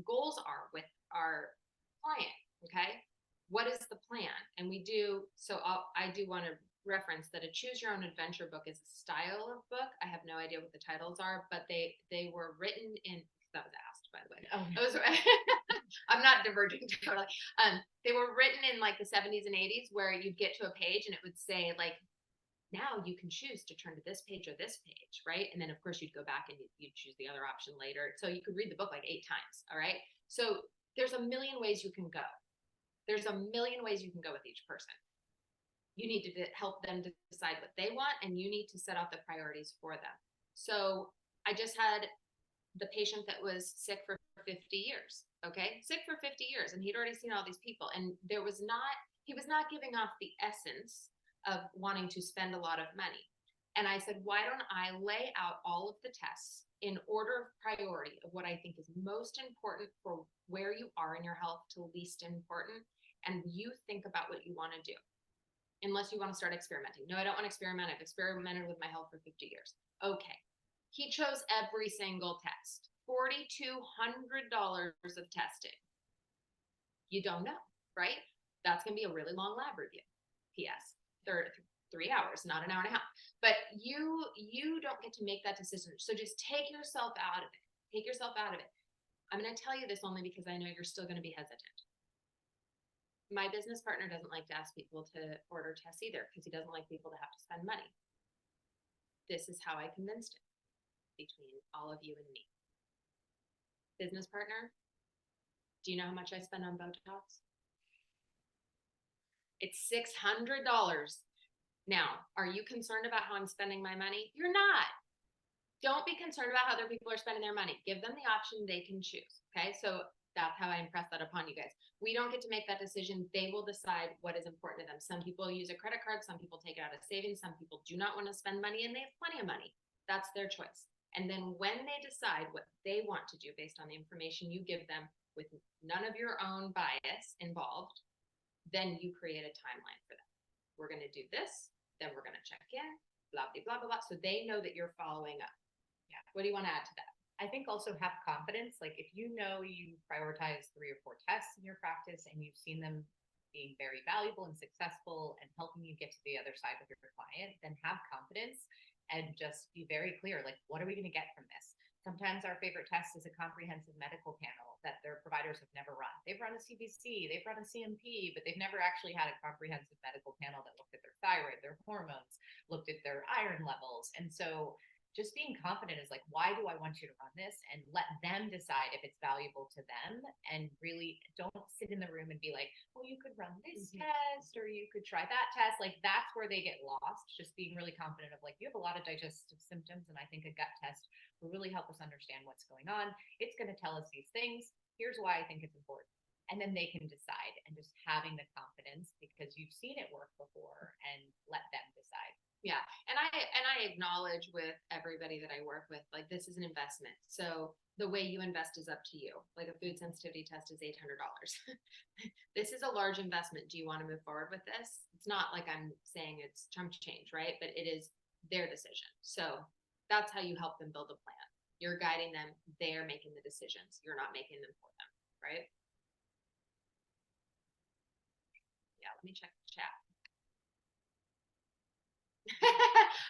goals are with our client, okay, what is the plan? And we do, so I do want to reference that a choose your own adventure book is a style of book. I have no idea what the titles are, but they were written in, that was asked, by the way. Oh, That was, I'm not diverging totally. They were written in like the 70s and 80s, where you'd get to a page and it would say like, now you can choose to turn to this page or this page, right? And then of course you'd go back and you'd choose the other option later. So you could read the book like 8 times, all right? So there's a million ways you can go. There's a million ways you can go with each person. You need to help them decide what they want, and you need to set out the priorities for them. So I just had the patient that was sick for 50 years, okay? Sick for 50 years, and he'd already seen all these people, and he was not giving off the essence of wanting to spend a lot of money. And I said, why don't I lay out all of the tests in order of priority of what I think is most important for where you are in your health to least important, and you think about what you want to do. Unless you want to start experimenting. No, I don't want to experiment. I've experimented with my health for 50 years. Okay. He chose every single test. $4,200 of testing. You don't know, right? That's going to be a really long lab review. P.S. 3 hours, not an hour and a half. But you don't get to make that decision. So just take yourself out of it. Take yourself out of it. I'm going to tell you this only because I know you're still going to be hesitant. My business partner doesn't like to ask people to order tests either, because he doesn't like people to have to spend money. This is how I convinced him, between all of you and me. Business partner, do you know how much I spend on Botox? It's $600. Now, are you concerned about how I'm spending my money? You're not. Don't be concerned about how other people are spending their money. Give them the option they can choose. Okay, so that's how I impress that upon you guys. We don't get to make that decision. They will decide what is important to them. Some people use a credit card. Some people take it out of savings. Some people do not want to spend money, and they have plenty of money. That's their choice. And then when they decide what they want to do based on the information you give them with none of your own bias involved, then you create a timeline for them. We're going to do this. Then we're going to check in, blah, blah, blah, blah, blah. So they know that you're following up. Yeah. What do you want to add to that? I think also have confidence. Like if you know you prioritize 3 or 4 tests in your practice and you've seen them being very valuable and successful and helping you get to the other side with your client, then have confidence and just be very clear. Like, what are we going to get from this? Sometimes our favorite test is a comprehensive medical panel that their providers have never run. They've run a CBC, they've run a CMP, but they've never actually had a comprehensive medical panel that looked at their thyroid, their hormones, looked at their iron levels. And so just being confident is like, why do I want you to run this? And let them decide if it's valuable to them. And really don't sit in the room and be like, well, you could run this test or you could try that test. Like that's where they get lost. Just being really confident of like, you have a lot of digestive symptoms. And I think a gut test will really help us understand what's going on. It's going to tell us these things. Here's why I think it's important. And then they can decide, and just having the confidence because you've seen it work before, and let them decide. Yeah. And I acknowledge with everybody that I work with, like, this is an investment. So the way you invest is up to you. Like a food sensitivity test is $800. This is a large investment. Do you want to move forward with this? It's not like I'm saying it's chump change, right? But it is their decision. So that's how you help them build a plan. You're guiding them. They're making the decisions. You're not making them for them, right? Yeah, let me check the chat.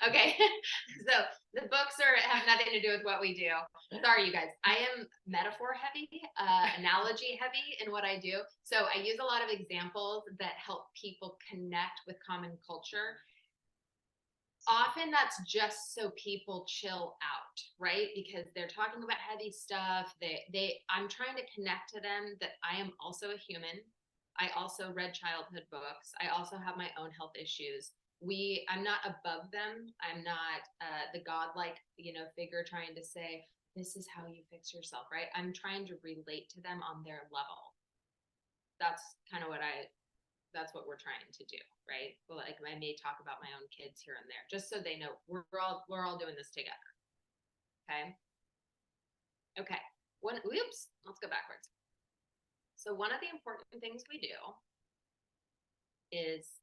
Okay, so the books have nothing to do with what we do. Sorry, you guys. I am metaphor heavy, analogy heavy in what I do. So I use a lot of examples that help people connect with common culture. Often that's just so people chill out, right? Because they're talking about heavy stuff. I'm trying to connect to them that I am also a human. I also read childhood books. I also have my own health issues. I'm not above them. I'm not the godlike, figure trying to say, this is how you fix yourself, right? I'm trying to relate to them on their level. That's kind of that's what we're trying to do, right? Well, like I may talk about my own kids here and there, just so they know we're all doing this together. Okay. Okay. Let's go backwards. So one of the important things we do is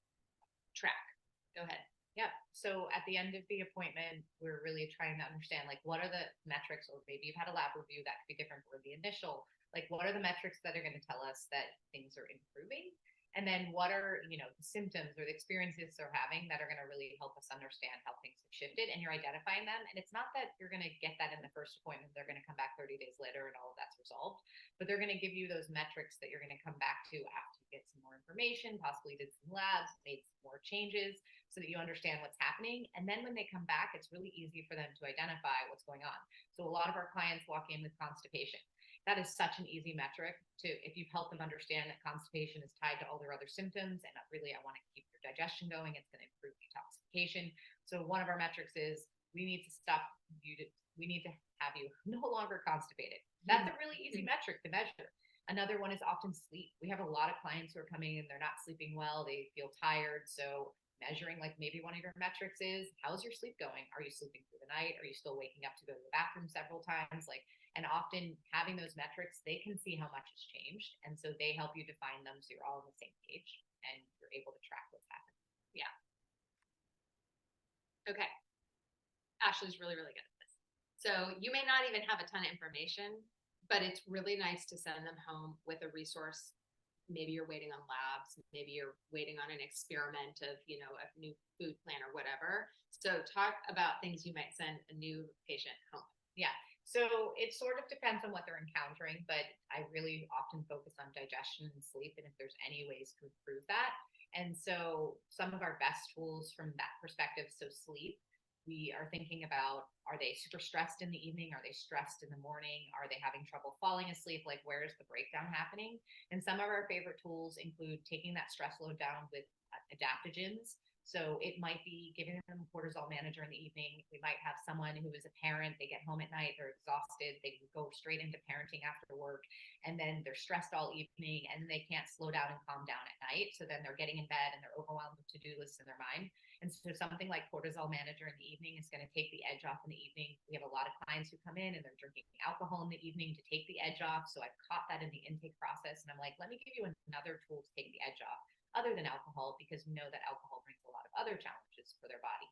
track. Go ahead. Yeah. So at the end of the appointment, we're really trying to understand, like, what are the metrics, or maybe you've had a lab review that could be different for the initial, like, what are the metrics that are going to tell us that things are improving? And then what are, the symptoms or the experiences they're having that are going to really help us understand how things have shifted, and you're identifying them. And it's not that you're going to get that in the first appointment. They're going to come back 30 days later and all of that's resolved, but they're going to give you those metrics that you're going to come back to after you get some more information, possibly did some labs, made some more changes, so that you understand what's happening. And then when they come back, it's really easy for them to identify what's going on. So a lot of our clients walk in with constipation. That is such an easy metric to, if you've helped them understand that constipation is tied to all their other symptoms, and really, I want to keep your digestion going, it's going to improve detoxification. So one of our metrics is we need to have you no longer constipated. That's a really easy metric to measure. Another one is often sleep. We have a lot of clients who are coming in, they're not sleeping well, they feel tired. So measuring, like, maybe one of your metrics is, how's your sleep going? Are you sleeping through the night? Are you still waking up to go to the bathroom several times? And often having those metrics, they can see how much has changed. And so they help you define them so you're all on the same page and you're able to track what's happening. Yeah. Okay. Ashley's really, really good at this. So you may not even have a ton of information, but it's really nice to send them home with a resource. Maybe you're waiting on labs, maybe you're waiting on an experiment of, a new food plan or whatever. So talk about things you might send a new patient home. Yeah. So it sort of depends on what they're encountering, but I really often focus on digestion and sleep, and if there's any ways to improve that. And so some of our best tools from that perspective, so sleep, we are thinking about, are they super stressed in the evening? Are they stressed in the morning? Are they having trouble falling asleep? Like, where's the breakdown happening? And some of our favorite tools include taking that stress load down with adaptogens. So it might be giving them a cortisol manager in the evening. We might have someone who is a parent, they get home at night, they're exhausted, they go straight into parenting after work, and then they're stressed all evening, and they can't slow down and calm down at night. So then they're getting in bed and they're overwhelmed with to-do lists in their mind. And so something like cortisol manager in the evening is going to take the edge off in the evening. We have a lot of clients who come in and they're drinking alcohol in the evening to take the edge off. So I've caught that in the intake process, and I'm like, let me give you another tool to take the edge off other than alcohol, because we know that alcohol brings a lot of other challenges for their body.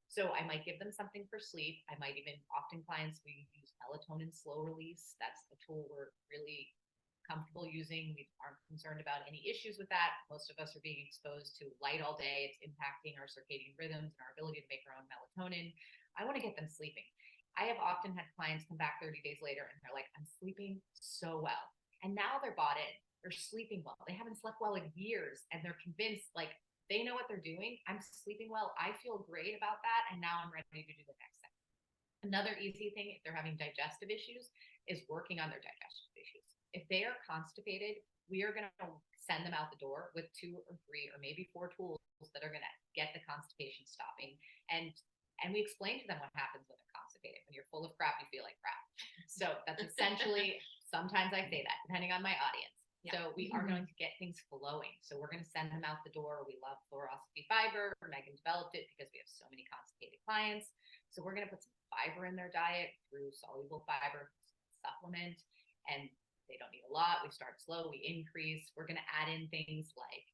So I might give them something for sleep. I might even, often clients, we use melatonin slow release. That's the tool we're really comfortable using. We aren't concerned about any issues with that. Most of us are being exposed to light all day. It's impacting our circadian rhythms and our ability to make our own melatonin. I want to get them sleeping. I have often had clients come back 30 days later and they're like, I'm sleeping so well. And now they're bought in. They're sleeping well. They haven't slept well in years, and they're convinced, like, they know what they're doing. I'm sleeping well. I feel great about that. And now I'm ready to do the next thing. Another easy thing, if they're having digestive issues, is working on their digestive issues. If they are constipated, we are going to send them out the door with 2 or 3 or maybe 4 tools that are going to get the constipation stopping. And we explain to them what happens when they're constipated. When you're full of crap, you feel like crap. So that's essentially, sometimes I say that, depending on my audience. Yeah. So we are going to get things flowing. So we're going to send them out the door. We love fluoroscopy fiber. Megan developed it because we have so many constipated clients. So we're going to put some fiber in their diet through soluble fiber supplement, and they don't need a lot. We start slow, we increase. We're going to add in things like,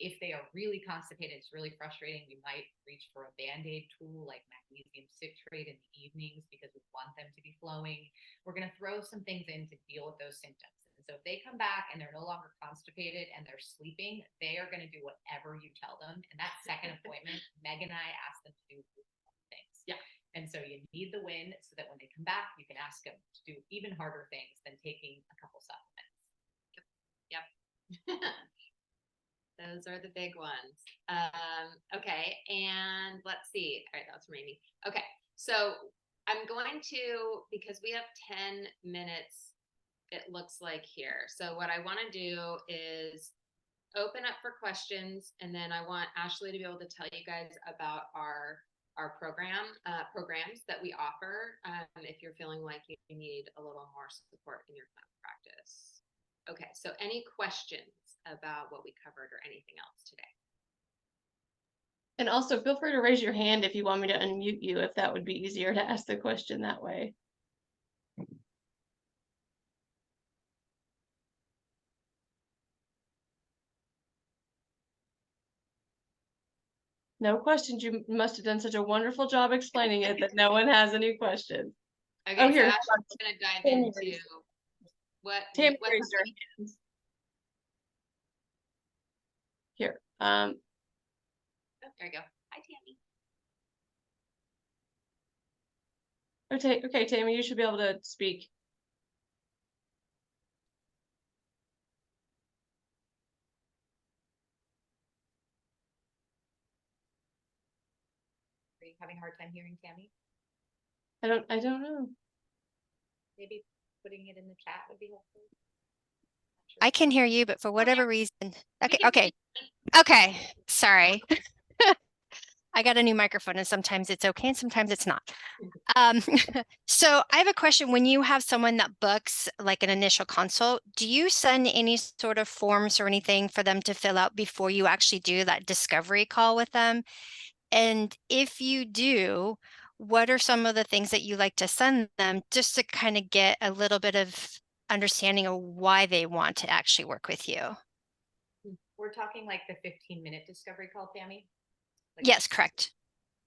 if they are really constipated, it's really frustrating, we might reach for a Band-Aid tool like magnesium citrate in the evenings because we want them to be flowing. We're going to throw some things in to deal with those symptoms. And so if they come back and they're no longer constipated and they're sleeping, they are going to do whatever you tell them. And that second appointment, Meg and I ask them to do things. Yeah. And so you need the win so that when they come back, you can ask them to do even harder things than taking a couple supplements. Yep. Those are the big ones. Okay. And let's see. All right. That's from Amy. Okay. So I'm going to, because we have 10 minutes, it looks like here. So what I want to do is open up for questions. And then I want Ashley to be able to tell you guys about our our programs that we offer if you're feeling like you need a little more support in your clinical practice. Okay, so any questions about what we covered or anything else today? And also feel free to raise your hand if you want me to unmute you, if that would be easier to ask the question that way. No questions. You must have done such a wonderful job explaining it that no one has any questions. Okay, Oh, so here. Ashley's going to dive Tammy into raised- what Tammy what's raised her hands. Here. oh, there you go. Hi, Tammy. Okay, Tammy, you should be able to speak. Are you having a hard time hearing Tammy? I don't know. Maybe putting it in the chat would be helpful. I can hear you, but for whatever reason. Okay, can hear okay. Sorry. I got a new microphone and sometimes it's okay and sometimes it's not. So I have a question. When you have someone that books like an initial consult, do you send any sort of forms or anything for them to fill out before you actually do that discovery call with them? And if you do, what are some of the things that you like to send them just to kind of get a little bit of understanding of why they want to actually work with you? We're talking like the 15-minute discovery call, Tammy? Like, Yes, correct.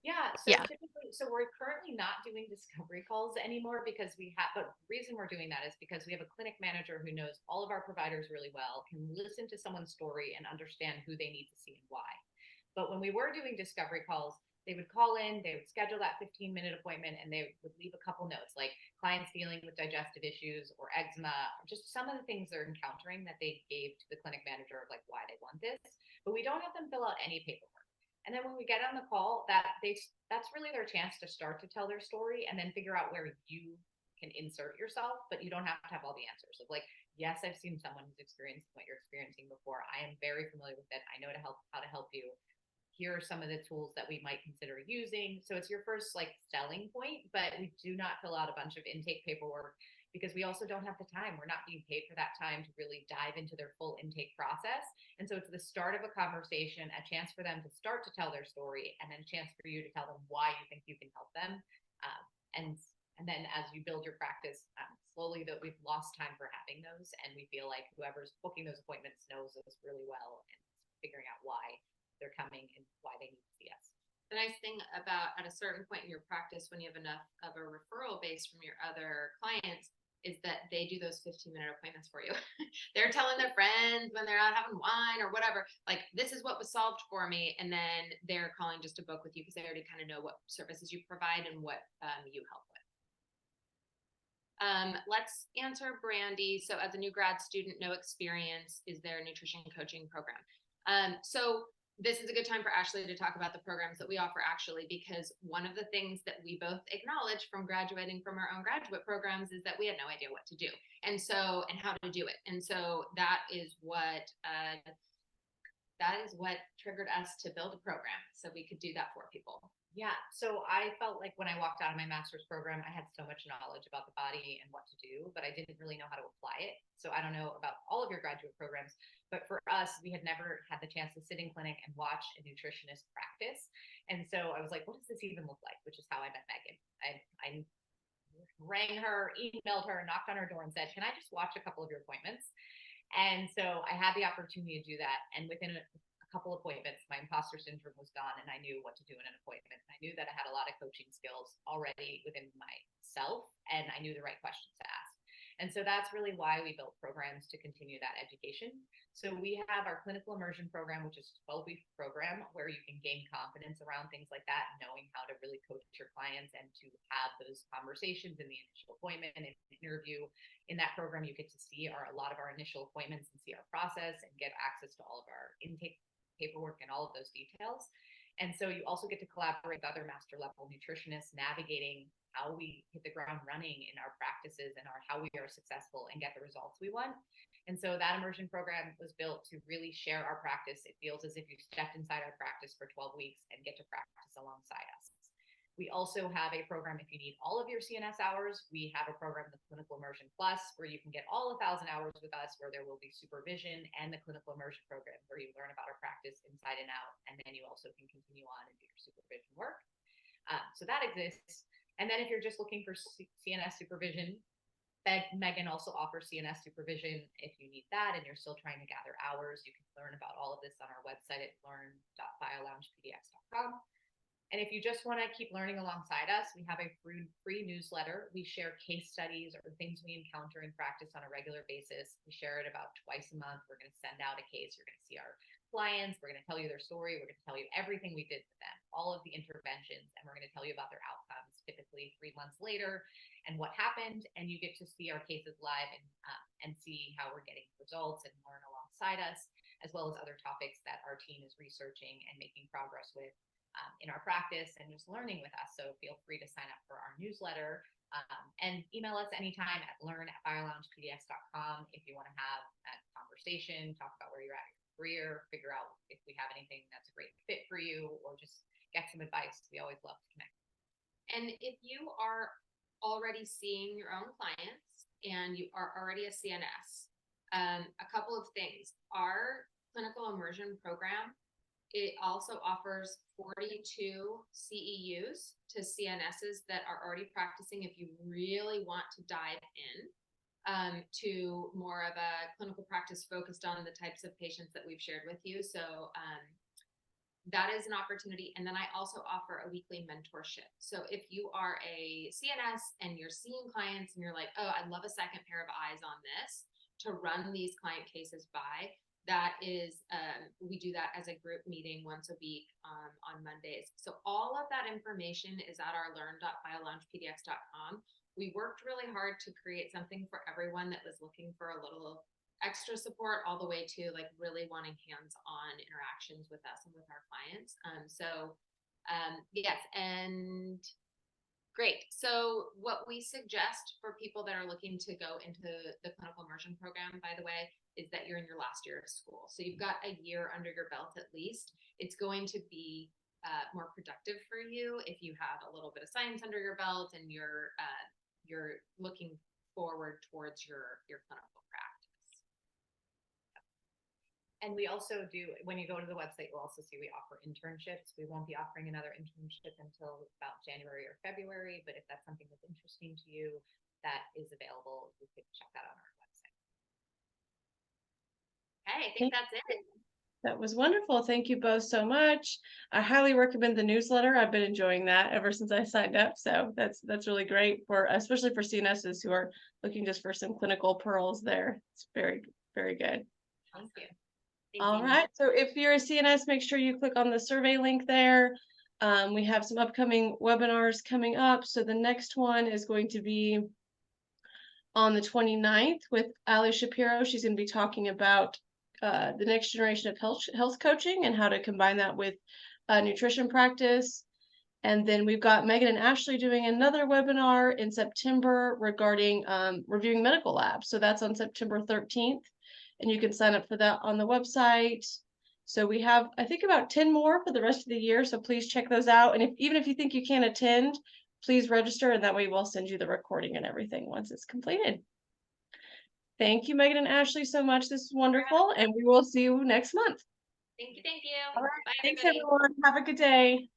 Yeah, so Yeah. typically, so we're currently not doing discovery calls anymore because but the reason we're doing that is because we have a clinic manager who knows all of our providers really well, can listen to someone's story and understand who they need to see and why. But when we were doing discovery calls, they would call in, they would schedule that 15-minute appointment, and they would leave a couple notes like clients dealing with digestive issues or eczema, or just some of the things they're encountering that they gave to the clinic manager of like why they want this. But we don't have them fill out any paperwork. And then when we get on the call, that's really their chance to start to tell their story and then figure out where you can insert yourself, but you don't have to have all the answers of like, yes, I've seen someone who's experienced what you're experiencing before. I am very familiar with it. I know how to help you. Here are some of the tools that we might consider using. So it's your first like selling point, but we do not fill out a bunch of intake paperwork because we also don't have the time. We're not being paid for that time to really dive into their full intake process. And so it's the start of a conversation, a chance for them to start to tell their story, and then a chance for you to tell them why you think you can help them. And then as you build your practice, slowly that we've lost time for having those. And we feel like whoever's booking those appointments knows us really well and figuring out why they're coming and why they need to see us. The nice thing about at a certain point in your practice, when you have enough of a referral base from your other clients, is that they do those 15-minute appointments for you. They're telling their friends when they're out having wine or whatever, like, this is what was solved for me. And then they're calling just to book with you because they already kind of know what services you provide and what you help with. Let's answer Brandy. So as a new grad student, no experience, is there a nutrition coaching program? So this is a good time for Ashley to talk about the programs that we offer, actually, because one of the things that we both acknowledge from graduating from our own graduate programs is that we had no idea what to do and how to do it. And so that is what triggered us to build a program so we could do that for people. Yeah. So I felt like when I walked out of my master's program, I had so much knowledge about the body and what to do, but I didn't really know how to apply it. So I don't know about all of your graduate programs, but for us, we had never had the chance to sit in clinic and watch a nutritionist practice. And so I was like, what does this even look like? Which is how I met Megan. I rang her, emailed her, knocked on her door and said, can I just watch a couple of your appointments? And so I had the opportunity to do that. And within a couple appointments, my imposter syndrome was gone and I knew what to do in an appointment. I knew that I had a lot of coaching skills already within myself and I knew the right questions to ask. And so that's really why we built programs to continue that education. So we have our clinical immersion program, which is a 12-week program where you can gain confidence around things like that, knowing how to really coach your clients and to have those conversations in the initial appointment and interview. In that program, you get to see a lot of our initial appointments and see our process and get access to all of our intake paperwork and all of those details. And so you also get to collaborate with other master level nutritionists, navigating how we hit the ground running in our practices and how we are successful and get the results we want. And so that immersion program was built to really share our practice. It feels as if you stepped inside our practice for 12 weeks and get to practice alongside us. We also have a program if you need all of your CNS hours. We have a program, the Clinical Immersion Plus, where you can get all 1,000 hours with us, where there will be supervision, and the Clinical Immersion program, where you learn about our practice inside and out, and then you also can continue on and do your supervision work. So that exists. And then if you're just looking for CNS supervision, Megan also offers CNS supervision. If you need that and you're still trying to gather hours, you can learn about all of this on our website at learn.bioloungepdx.com. And if you just want to keep learning alongside us, we have a free newsletter. We share case studies or things we encounter in practice on a regular basis. We share it about twice a month. We're going to send out a case. You're going to see our clients. We're going to tell you their story. We're going to tell you everything we did with them, all of the interventions, and we're going to tell you about their outcomes, typically 3 months later, and what happened. And you get to see our cases live and see how we're getting results and learn alongside us, as well as other topics that our team is researching and making progress with in our practice and just learning with us. So feel free to sign up for our newsletter and email us anytime at learn@bioloungepdx.com if you want to have a conversation, talk about where you're at in your career, figure out if we have anything that's a great fit for you, or just get some advice. We always love to connect. And if you are already seeing your own clients and you are already a CNS, a couple of things. Our clinical immersion program, it also offers 42 CEUs to CNSs that are already practicing if you really want to dive in to more of a clinical practice focused on the types of patients that we've shared with you. So that is an opportunity. And then I also offer a weekly mentorship. So if you are a CNS and you're seeing clients and you're like, oh, I'd love a second pair of eyes on this to run these client cases by, that is, we do that as a group meeting once a week on Mondays. So all of that information is at our learn.bioloungepdx.com. We worked really hard to create something for everyone that was looking for a little extra support, all the way to like really wanting hands-on interactions with us and with our clients. Yes, and great. So what we suggest for people that are looking to go into the clinical immersion program, by the way, is that you're in your last year of school. So you've got a year under your belt at least. It's going to be more productive for you if you have a little bit of science under your belt and you're looking forward towards your clinical practice. And we also do, when you go to the website, you'll also see we offer internships. We won't be offering another internship until about January or February, but if that's something that's interesting to you, that is available. You could check that out on our website. Okay, I think that's it. That was wonderful. Thank you both so much. I highly recommend the newsletter. I've been enjoying that ever since I signed up. So that's really great for, especially for CNSs who are looking just for some clinical pearls there. It's very, very good. Thank you. All right. So if you're a CNS, make sure you click on the survey link there. We have some upcoming webinars coming up. So the next one is going to be on the 29th with Ali Shapiro. She's going to be talking about the next generation of health coaching and how to combine that with nutrition practice. And then we've got Megan and Ashley doing another webinar in September regarding reviewing medical labs. So that's on September 13th. And you can sign up for that on the website. So we have, I think, about 10 more for the rest of the year. So please check those out. And even if you think you can't attend, please register. And that way we'll send you the recording and everything once it's completed. Thank you, Megan and Ashley, so much. This is wonderful. And we will see you next month. Thank you. All right. Bye, Thanks, everybody. everyone. Have a good day.